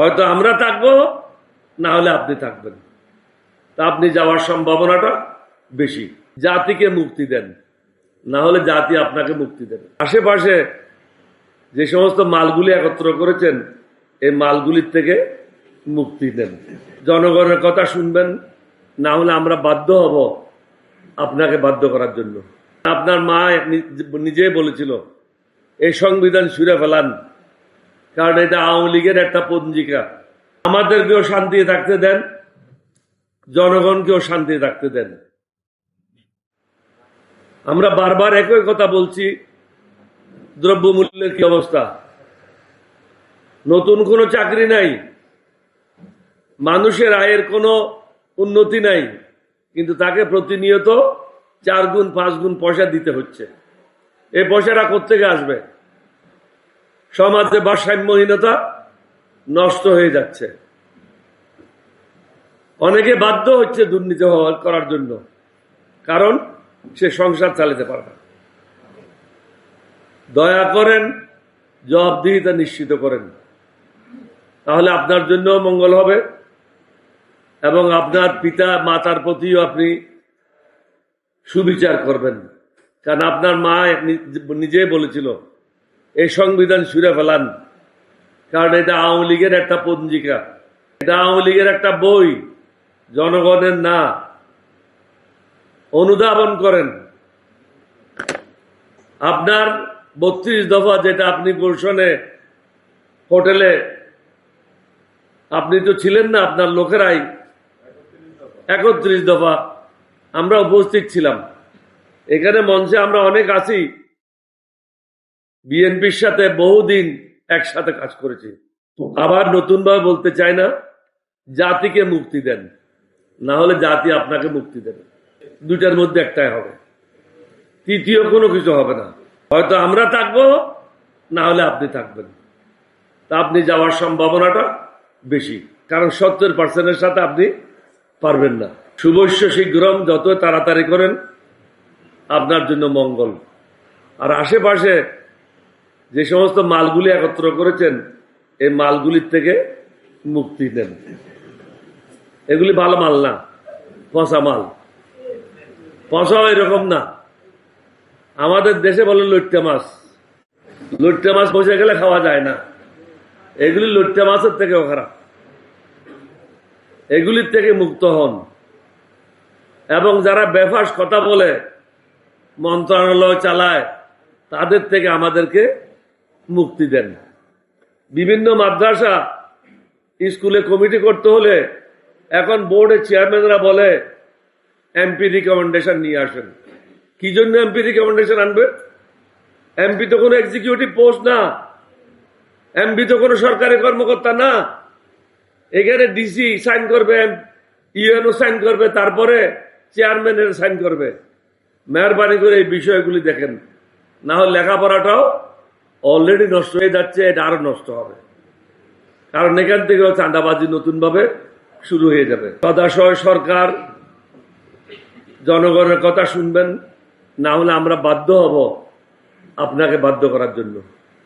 হয়তো আমরা থাকবো, না হলে আপনি থাকবেন। তা আপনি যাওয়ার সম্ভাবনাটা বেশি। জাতিকে মুক্তি দেন, না হলে জাতি আপনাকে মুক্তি দেবে। আশেপাশে যে সমস্ত মালগুলি একত্র করেছেন, এই মালগুলির থেকে মুক্তি দেন। জনগণের কথা শুনবেন, না হলে আমরা বাধ্য হব আপনাকে বাধ্য করার জন্য। আপনার মা নিজেই বলেছিল এই সংবিধান ছুঁড়ে ফেলান, কারণ এটা আওয়ামী লীগের একটা পঞ্জিকা। আমাদেরকেও শান্তিতে থাকতে দেন, জনগণকেও শান্তিতে থাকতে দেন। আমরা বারবার একই কথা বলছি, দ্রব্যমূল্যের কি অবস্থা। নতুন কোনো চাকরি নাই, মানুষের আয়ের কোনো উন্নতি নাই, কিন্তু তাকে প্রতিনিয়ত 4 গুণ 5 গুণ পয়সা দিতে হচ্ছে। এই পয়সাটা কোত্থেকে আসবে? সমাজে ভারসাম্যহীনতা নষ্ট হয়ে যাচ্ছে। অনেকে বাধ্য হচ্ছে দুর্নীতি করার জন্য, কারণ সে সংসার চালাতে পারবে। দয়া করেন, জবাবদিহিতা নিশ্চিত করেন, তাহলে আপনার জন্য মঙ্গল হবে এবং আপনার পিতা মাতার প্রতিও আপনি সুবিচার করবেন। কারণ আপনার মা নিজেই বলেছিল এই সংবিধান ছুঁড়ে ফেলান, কারণ এটা আওয়ামী লীগের একটা পঞ্জিকা, এটা আওয়ামী লীগের একটা বই, জনগণের না। অনুধাবন করেন। আপনার 32 দফা, যেটা আপনি গুলশনে হোটেলে আপনি তো ছিলেন না, আপনার লোকেরাই 31 দফা, আমরা উপস্থিত ছিলাম এখানে মঞ্চে। আমরা অনেক আছি, বিএনপির সাথে বহুদিন একসাথে কাজ করেছি। আবার নতুনভাবে বলতে চাই না, জাতিকে মুক্তি দেন, না হলে জাতি আপনাকে মুক্তি দেবে। দুইটার মধ্যে একটাই হবে, তৃতীয় কোনো কিছু হবে না। হয়তো আমরা থাকবো, না হলে আপনি থাকবেন। তা আপনি যাওয়ার সম্ভাবনাটা বেশি, কারণ 70% সাথে আপনি পারবেন না। শুভস্য শীঘ্রম, যত তাড়াতাড়ি করেন আপনার জন্য মঙ্গল। আর আশেপাশে যে সমস্ত মালগুলি একত্র করেছেন, এই মালগুলির থেকে মুক্তি দেন। এগুলি ভালো মাল না, পচা মাল। পচাও এরকম না। আমাদের দেশে বলে লইট্টা মাছ, লইট্টা মাছ পচে গেলে খাওয়া যায় না। এগুলি লইট্টা মাছের থেকেও খারাপ। এগুলির থেকে মুক্ত হন এবং যারা বেফাস কথা বলে, মন্ত্রণালয় চালায়, তাদের থেকে আমাদেরকে মুক্তি দেন। বিভিন্ন মাদ্রাসা স্কুলে কমিটি করতে হলে এখন বোর্ডের চেয়ারম্যানরা বলে এমপি রিকমেন্ডেশন নিয়ে আসেন। কি জন্য এমপি রিকমেন্ডেশন আনবে? এমপি তো কোনো এক্সিকিউটিভ পোস্ট না, এমপি তো কোনো সরকারি কর্মকর্তা না। এখানে ডিসি সাইন করবে, ইউএনও সাইন করবে, তারপরে চেয়ারম্যানের সাইন করবে। মেহরবানি করে এই বিষয়গুলি দেখেন, না হলে লেখাপড়াটাও অলরেডি নষ্ট হয়ে যাচ্ছে, এটা আরো নষ্ট হবে। কারণ এখান থেকেও চাঁদাবাজি নতুনভাবে শুরু হয়ে যাবে। সদাশয় সরকার, জনগণের কথা শুনবেন, না হলে আমরা বাধ্য হব আপনাকে বাধ্য করার জন্য।